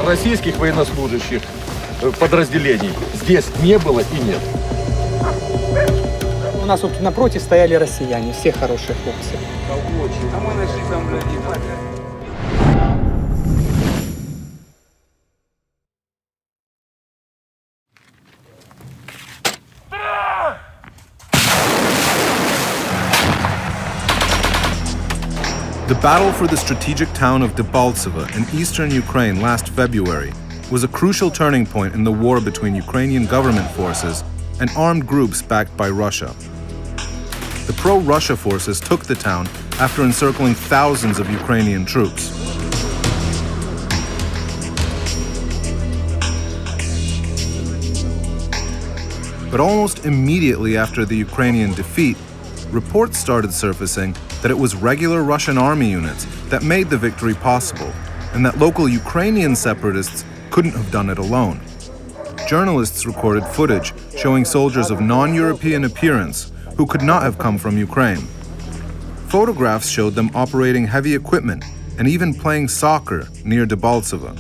российских военнослужащих подразделений здесь не было и нет. У нас вот напротив стояли россияне, все хорошие хлопцы. А мы нашли там, The battle for the strategic town of Debaltseve in eastern Ukraine last February was a crucial turning point in the war between Ukrainian government forces and armed groups backed by Russia. The pro-Russia forces took the town after encircling thousands of Ukrainian troops. But almost immediately after the Ukrainian defeat, reports started surfacing that it was regular Russian army units that made the victory possible, and that local Ukrainian separatists couldn't have done it alone. Journalists recorded footage showing soldiers of non-European appearance who could not have come from Ukraine. Photographs showed them operating heavy equipment and even playing soccer near Debaltseve.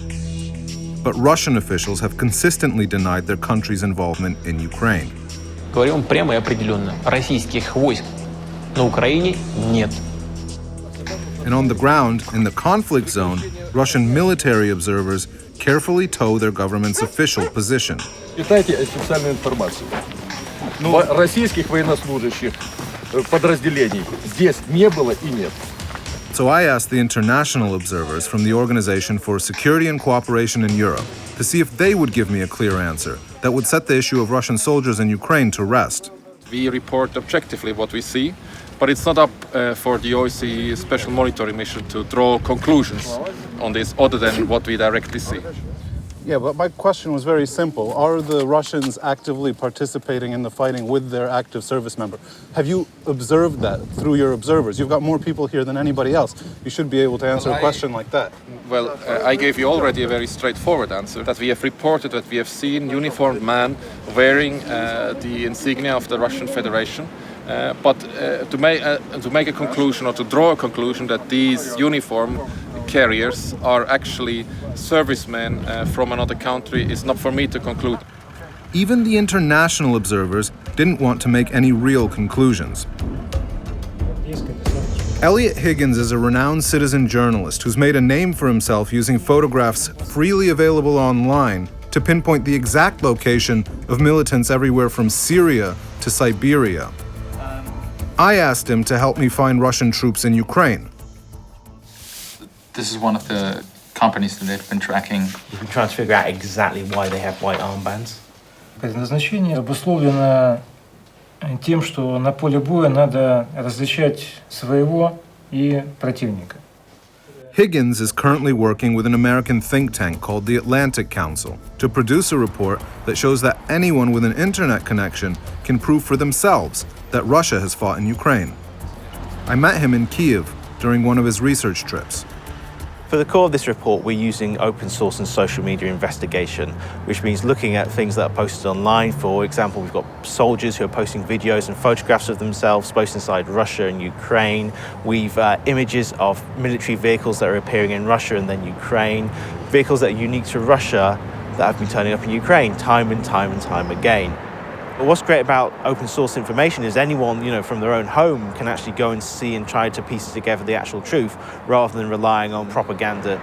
But Russian officials have consistently denied their country's involvement in Ukraine. Говорим прямо и определенно. Российских войск на Украине нет. And on the ground, in the conflict zone, Russian military observers carefully toe their government's official position. Читайте официальную информацию. Российских военнослужащих подразделений здесь не было и нет. So I asked the international observers from the Organization for Security and Cooperation in Europe to see if they would give me a clear answer that would set the issue of Russian soldiers in Ukraine to rest. We report objectively what we see, but it's not up for the OSCE Special Monitoring Mission to draw conclusions on this other than what we directly see. Yeah, but my question was very simple. Are the Russians actively participating in the fighting with their active service member? Have you observed that through your observers? You've got more people here than anybody else. You should be able to answer a question like that. Well, I gave you already a very straightforward answer, that we have reported that we have seen uniformed men wearing the insignia of the Russian Federation. But to make a conclusion or to draw a conclusion that these uniform carriers are actually servicemen from another country is not for me to conclude. Even the international observers didn't want to make any real conclusions. Elliot Higgins is a renowned citizen journalist who's made a name for himself using photographs freely available online to pinpoint the exact location of militants everywhere from Syria to Siberia. I asked him to help me find Russian troops in Ukraine. This is one of the companies that they've been tracking. We've been trying to figure out exactly why they have white armbands. Предназначение обусловлено тем, что на поле боя надо различать своего и противника. Higgins is currently working with an American think tank called the Atlantic Council to produce a report that shows that anyone with an internet connection can prove for themselves that Russia has fought in Ukraine. I met him in Kyiv during one of his research trips. For the core of this report, we're using open source and social media investigation, which means looking at things that are posted online. For example, we've got soldiers who are posting videos and photographs of themselves both inside Russia and Ukraine. We've images of military vehicles that are appearing in Russia and then Ukraine, vehicles that are unique to Russia that have been turning up in Ukraine time and time again. But what's great about open source information is anyone, from their own home can actually go and see and try to piece together the actual truth rather than relying on propaganda.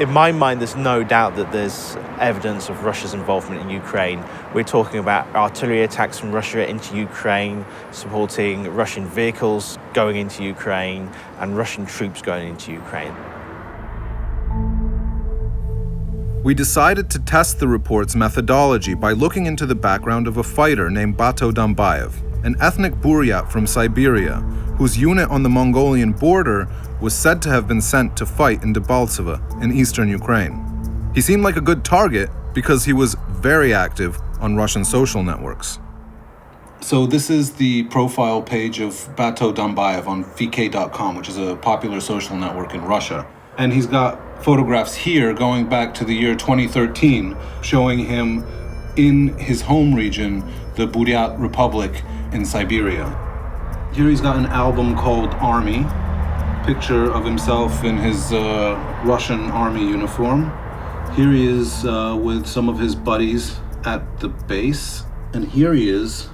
In my mind, there's no doubt that there's evidence of Russia's involvement in Ukraine. We're talking about artillery attacks from Russia into Ukraine, supporting Russian vehicles going into Ukraine, and Russian troops going into Ukraine. We decided to test the report's methodology by looking into the background of a fighter named Bato Dambayev, an ethnic Buryat from Siberia, whose unit on the Mongolian border was said to have been sent to fight in Debaltseve in eastern Ukraine. He seemed like a good target because he was very active on Russian social networks. So this is the profile page of Bato Dambayev on vk.com, which is a popular social network in Russia. And he's got photographs here going back to the year 2013 showing him in his home region, the Buryat Republic in Siberia. Here he's got an album called Army, picture of himself in his Russian army uniform. Here he is with some of his buddies at the base. And here he is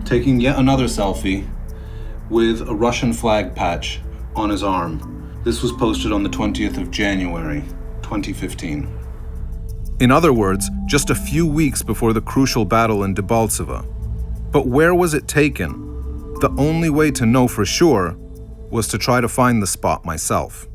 taking yet another selfie with a Russian flag patch on his arm. This was posted on the 20th of January, 2015. In other words, just a few weeks before the crucial battle in Debaltseve. But where was it taken? The only way to know for sure was to try to find the spot myself.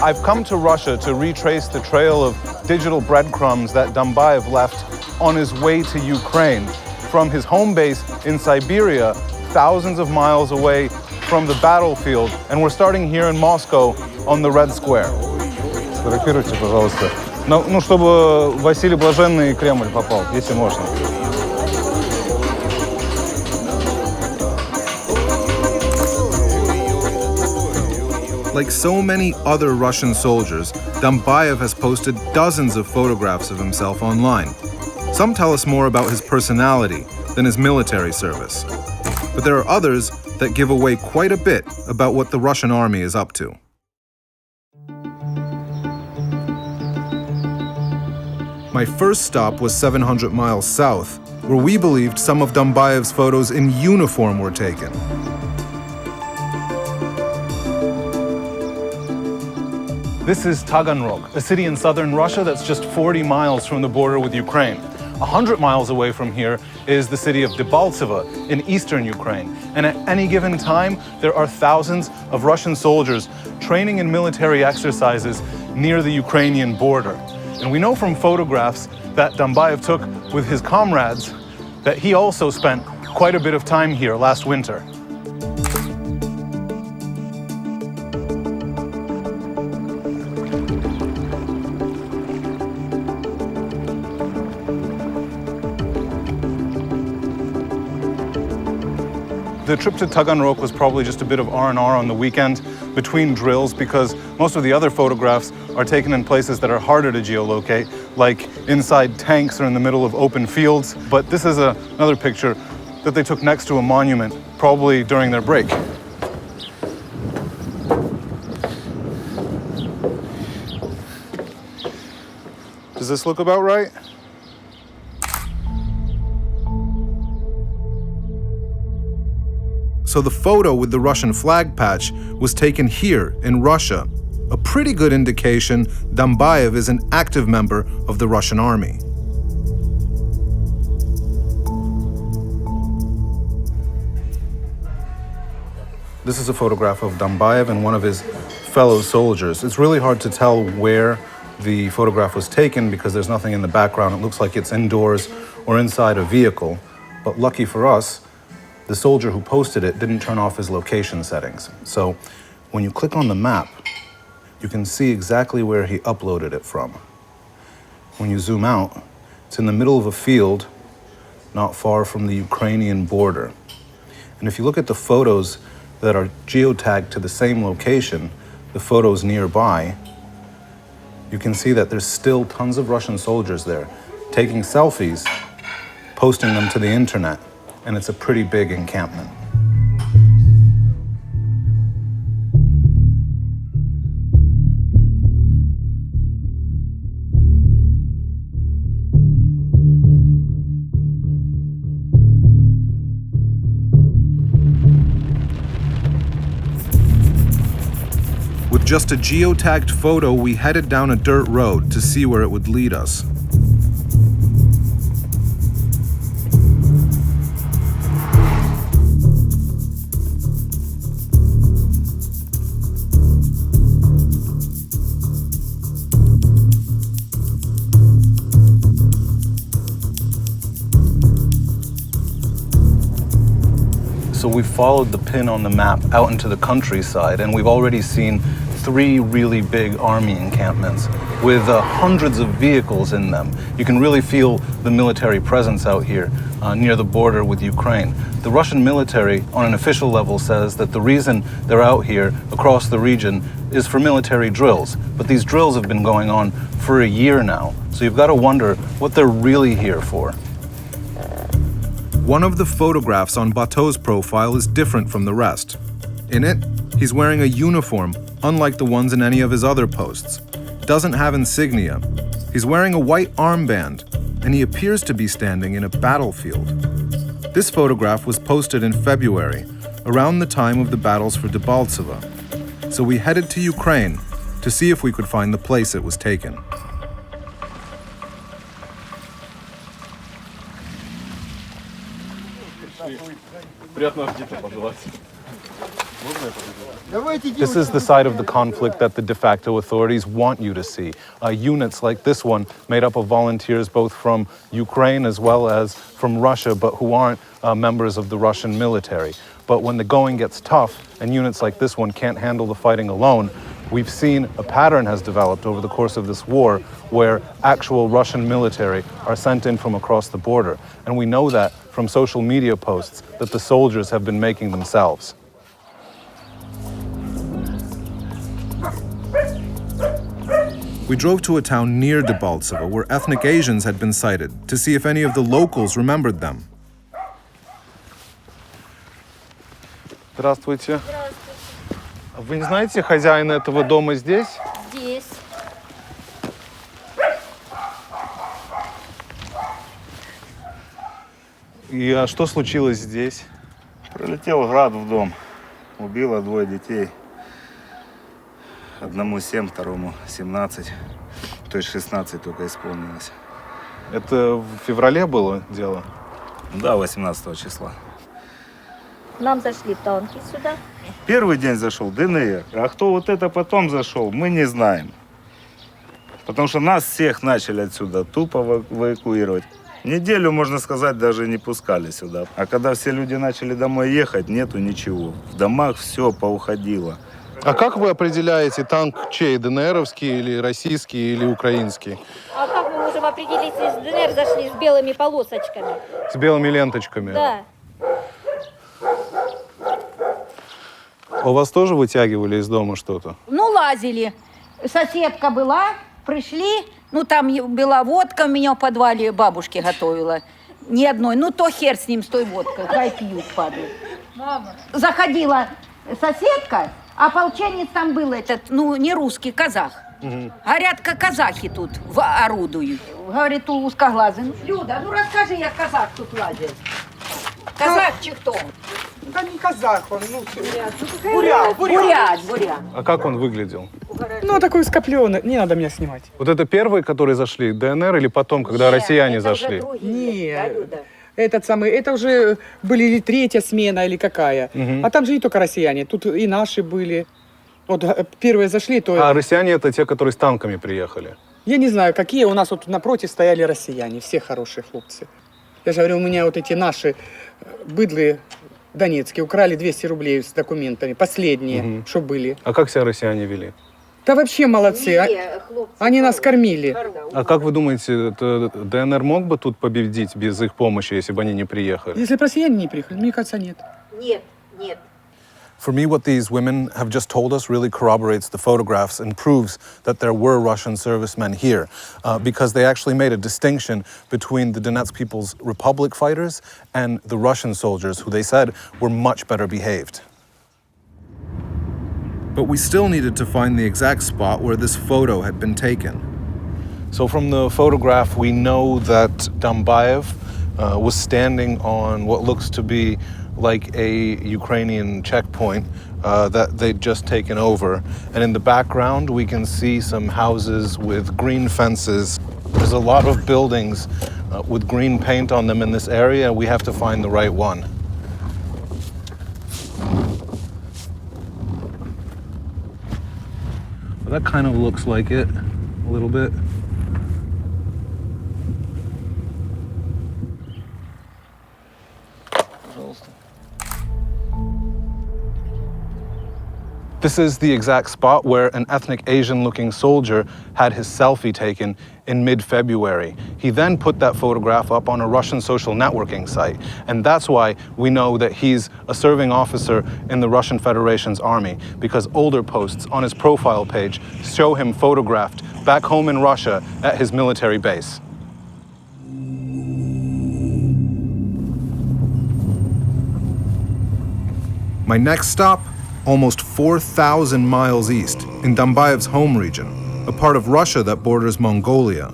I've come to Russia to retrace the trail of digital breadcrumbs that Dambayev left on his way to Ukraine from his home base in Siberia, thousands of miles away from the battlefield. And we're starting here in Moscow on the Red Square. Сфотографируйте, пожалуйста. Ну, чтобы Василий Блаженный Кремль попал, если можно. Like so many other Russian soldiers, Dambayev has posted dozens of photographs of himself online. Some tell us more about his personality than his military service. But there are others that give away quite a bit about what the Russian army is up to. My first stop was 700 miles south, where we believed some of Dambayev's photos in uniform were taken. This is Taganrog, a city in southern Russia that's just 40 miles from the border with Ukraine. 100 miles away from here is the city of Debaltseve in eastern Ukraine. And at any given time, there are thousands of Russian soldiers training in military exercises near the Ukrainian border. And we know from photographs that Dambayev took with his comrades that he also spent quite a bit of time here last winter. The trip to Taganrog was probably just a bit of R&R on the weekend between drills because most of the other photographs are taken in places that are harder to geolocate, like inside tanks or in the middle of open fields. But this is another picture that they took next to a monument, probably during their break. Does this look about right? So the photo with the Russian flag patch was taken here in Russia, a pretty good indication Dambayev is an active member of the Russian army. This is a photograph of Dambayev and one of his fellow soldiers. It's really hard to tell where the photograph was taken because there's nothing in the background. It looks like it's indoors or inside a vehicle. But lucky for us, the soldier who posted it didn't turn off his location settings. So when you click on the map, you can see exactly where he uploaded it from. When you zoom out, it's in the middle of a field not far from the Ukrainian border. And if you look at the photos that are geotagged to the same location, the photos nearby, you can see that there's still tons of Russian soldiers there taking selfies, posting them to the internet. And it's a pretty big encampment. With just a geotagged photo, we headed down a dirt road to see where it would lead us. So we've followed the pin on the map out into the countryside, and we've already seen 3 really big army encampments with hundreds of vehicles in them. You can really feel the military presence out here near the border with Ukraine. The Russian military, on an official level, says that the reason they're out here across the region is for military drills. But these drills have been going on for a year now, so you've got to wonder what they're really here for. One of the photographs on Bato's profile is different from the rest. In it, he's wearing a uniform, unlike the ones in any of his other posts. Doesn't have insignia. He's wearing a white armband, and he appears to be standing in a battlefield. This photograph was posted in February, around the time of the battles for Debaltseve. So we headed to Ukraine to see if we could find the place it was taken. This is the side of the conflict that the de facto authorities want you to see. Units like this one, made up of volunteers both from Ukraine as well as from Russia, but who aren't members of the Russian military. But when the going gets tough and units like this one can't handle the fighting alone, we've seen a pattern has developed over the course of this war where actual Russian military are sent in from across the border. And we know that from social media posts that the soldiers have been making themselves. We drove to a town near Debaltseve where ethnic Asians had been sighted to see if any of the locals remembered them. Здравствуйте. Вы не знаете, хозяин этого дома здесь? Здесь. И что случилось здесь? Прилетел град в дом. Убило 2 детей. Одному 7, второму 17. То есть 16 только исполнилось. Это в феврале было дело? Да, 18 числа. Нам зашли танки сюда. Первый день зашел ДНР. А кто вот это потом зашел, мы не знаем. Потому что нас всех начали отсюда тупо эвакуировать. Неделю, можно сказать, даже не пускали сюда. А когда все люди начали домой ехать, нету ничего. В домах все поуходило. А как вы определяете, танк чей, ДНРовский или российский или украинский? А как мы можем определить, из ДНР зашли с белыми полосочками? С белыми ленточками? Да. У вас тоже вытягивали из дома что-то? Ну, лазили. Соседка была, пришли, ну, там была водка, у меня в подвале бабушки готовила. Ни одной. Ну, то хер с ним, с той водкой, хай пьют, падают. Мама. Заходила соседка, а ополченец там был этот, ну, не русский, казах. Угу. Говорят, как казахи тут орудуют. Говорит, узкоглазый. Люда, ну расскажи, як казах тут лазил. Казах чи кто? Да не казах он, ну, бурят. А как он выглядел? Ну, такой скопленный. Не надо меня снимать. Вот это первые, которые зашли, ДНР, или потом, когда россияне зашли? Нет. Этот самый, это уже были или 3-я смена, или какая. Угу. А там же не только россияне, тут и наши были. Вот первые зашли, то... А россияне это те, которые с танками приехали? Я не знаю, какие. У нас вот напротив стояли россияне, все хорошие хлопцы. Я же говорю, у меня вот эти наши быдлы донецкие украли 200 рублей с документами, последние, что были. А как себя россияне вели? Да вообще молодцы, они нас кормили. А как вы думаете, ДНР мог бы тут победить без их помощи, если бы они не приехали? Если бы россияне не приехали, мне кажется, нет. Нет. For me, what these women have just told us really corroborates the photographs and proves that there were Russian servicemen here, because they actually made a distinction between the Donetsk People's Republic fighters and the Russian soldiers, who they said were much better behaved. But we still needed to find the exact spot where this photo had been taken. So from the photograph, we know that Dambayev was standing on what looks to be like a Ukrainian checkpoint that they'd just taken over. And in the background, we can see some houses with green fences. There's a lot of buildings with green paint on them in this area. We have to find the right one. Well, that kind of looks like it, a little bit. This is the exact spot where an ethnic Asian-looking soldier had his selfie taken in mid-February. He then put that photograph up on a Russian social networking site, and that's why we know that he's a serving officer in the Russian Federation's army, because older posts on his profile page show him photographed back home in Russia at his military base. My next stop, almost 4,000 miles east, in Dambayev's home region, a part of Russia that borders Mongolia.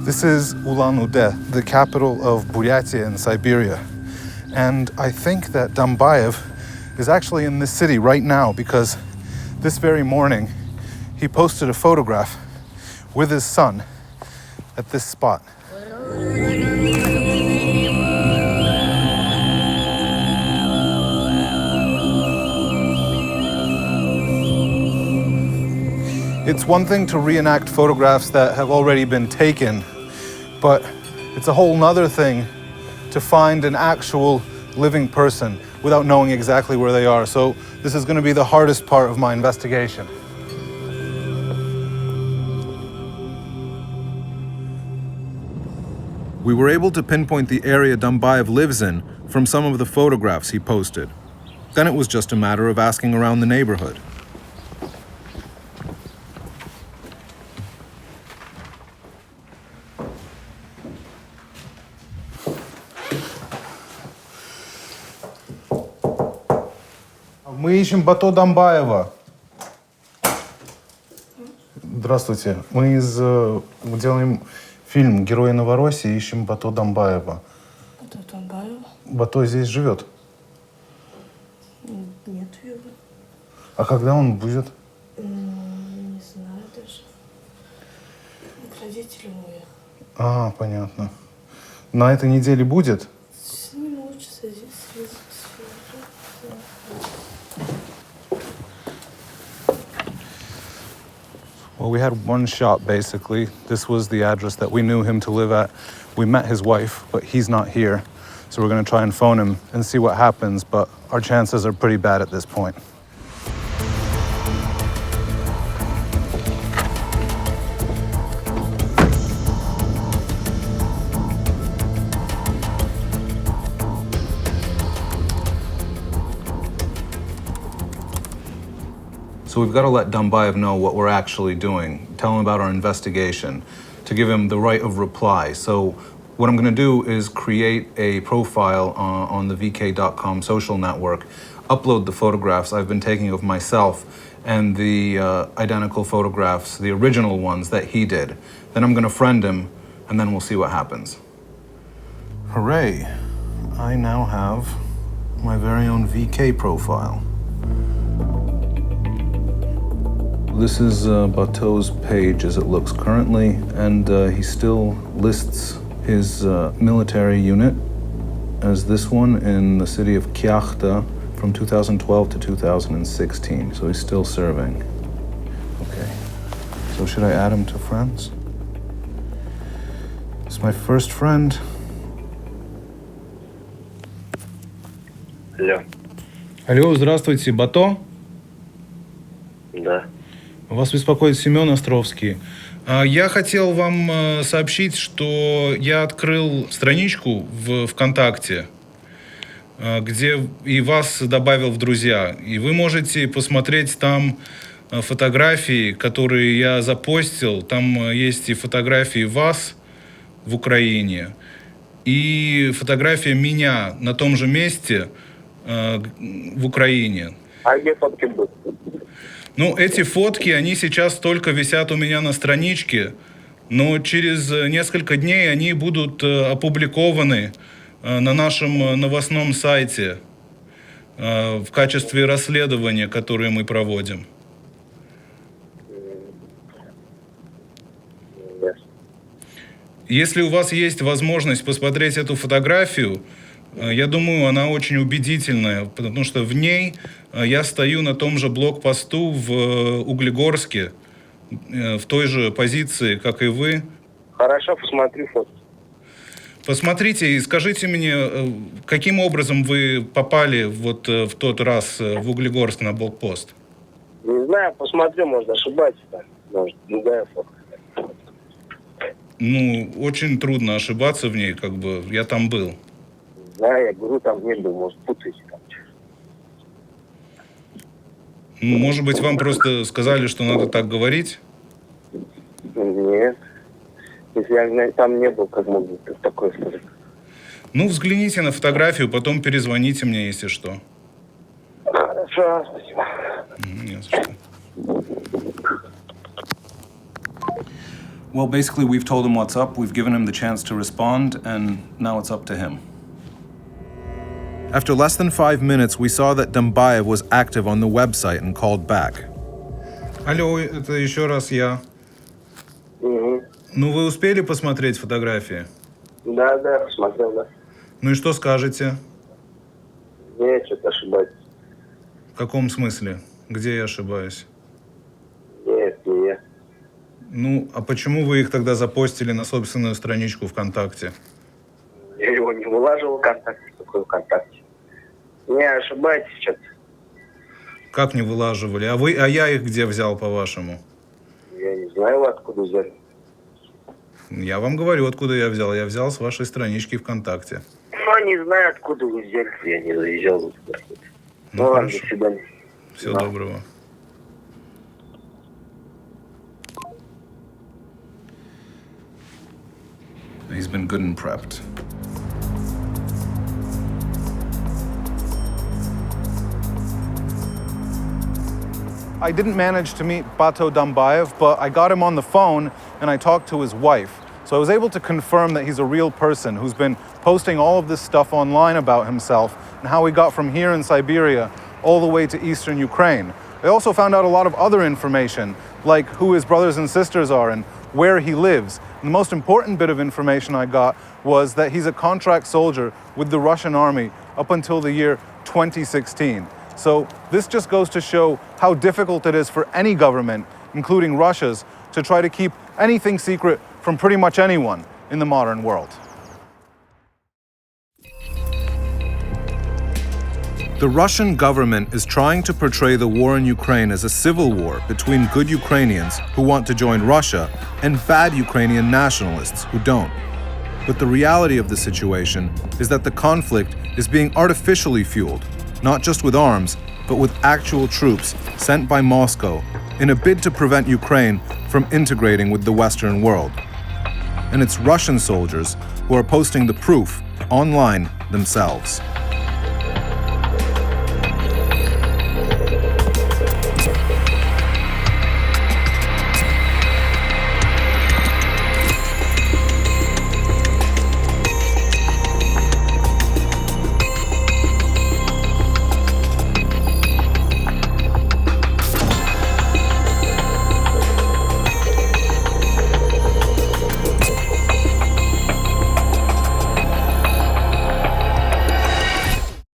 This is Ulan-Ude, the capital of Buryatia in Siberia. And I think that Dambayev is actually in this city right now because this very morning he posted a photograph with his son at this spot. It's one thing to reenact photographs that have already been taken, but it's a whole nother thing to find an actual living person without knowing exactly where they are. So this is going to be the hardest part of my investigation. We were able to pinpoint the area Dambayev lives in from some of the photographs he posted. Then it was just a matter of asking around the neighborhood. Мы ищем Бато Дамбаева. Здравствуйте. Мы делаем фильм «Герои Новороссии», ищем Бато Дамбаева. Бато Дамбаева? Бато здесь живет? Нет его. А когда он будет? Не знаю даже. К родителям уехал. А, понятно. На этой неделе будет? С ним лучше связаться. Well, we had one shot, basically. This was the address that we knew him to live at. We met his wife, but he's not here. So we're going to try and phone him and see what happens, but our chances are pretty bad at this point. So we've got to let Dambayev know what we're actually doing, tell him about our investigation, to give him the right of reply. So what I'm going to do is create a profile on the vk.com social network, upload the photographs I've been taking of myself and the identical photographs, the original ones that he did. Then I'm going to friend him, and then we'll see what happens. Hooray! I now have my very own VK profile. This is Bato's page as it looks currently, and he still lists his military unit as this one in the city of Kyakhta from 2012 to 2016, so he's still serving. Okay, so should I add him to friends? It's my first friend. Алло. Алло, здравствуйте, Бато? Да. Вас беспокоит Семен Островский. Я хотел вам сообщить, что я открыл страничку в ВКонтакте, где и вас добавил в друзья. И вы можете посмотреть там фотографии, которые я запостил. Там есть и фотографии вас в Украине, и фотография меня на том же месте в Украине. А где фотки будут? Ну, эти фотки, они сейчас только висят у меня на страничке, но через несколько дней они будут опубликованы на нашем новостном сайте в качестве расследования, которое мы проводим. Если у вас есть возможность посмотреть эту фотографию, я думаю, она очень убедительная, потому что в ней я стою на том же блокпосту в Углегорске, в той же позиции, как и вы. Хорошо, посмотрю фото. Посмотрите и скажите мне, каким образом вы попали вот в тот раз в Углегорск на блокпост? Не знаю, посмотрю, может, ошибаюсь там. Может, другая фотка. Ну, очень трудно ошибаться в ней, как бы, я там был. Да, я говорю, там не был, может, путаете там. Ну, может быть, вам просто сказали, что надо так говорить? Нет. Если я там не был, как могу такое сказать? Ну, взгляните на фотографию, потом перезвоните мне, если что. Хорошо, спасибо. Не за что. Well, basically, we've told him what's up, we've given him the chance to respond, and now it's up to him. After less than 5 minutes, we saw that Dambaev was active on the website and called back. Алло, это еще раз я. Угу. Ну, вы успели посмотреть фотографии? Да, посмотрел, да. Ну и что скажете? Нет, что-то ошибаетесь. В каком смысле? Где я ошибаюсь? Нет, не я. Ну, а почему вы их тогда запостили на собственную страничку ВКонтакте? Я его не вылаживал ВКонтакте, такой ВКонтакте. Не ошибаетесь что-то. Как не вылаживали? А я их где взял, по-вашему? Я не знаю, вы откуда взяли. Я вам говорю, откуда я взял. Я взял с вашей странички ВКонтакте. Ну, не знаю, откуда вы взяли. Я не заезжал туда. Ну ладно, до свидания. Всего доброго. He's been good and prepped. I didn't manage to meet Bato Dambaev, but I got him on the phone and I talked to his wife. So I was able to confirm that he's a real person who's been posting all of this stuff online about himself and how he got from here in Siberia all the way to eastern Ukraine. I also found out a lot of other information, like who his brothers and sisters are and where he lives. And the most important bit of information I got was that he's a contract soldier with the Russian army up until the year 2016. So this just goes to show how difficult it is for any government, including Russia's, to try to keep anything secret from pretty much anyone in the modern world. The Russian government is trying to portray the war in Ukraine as a civil war between good Ukrainians who want to join Russia and bad Ukrainian nationalists who don't. But the reality of the situation is that the conflict is being artificially fueled, not just with arms, but with actual troops sent by Moscow in a bid to prevent Ukraine from integrating with the Western world. And it's Russian soldiers who are posting the proof online themselves.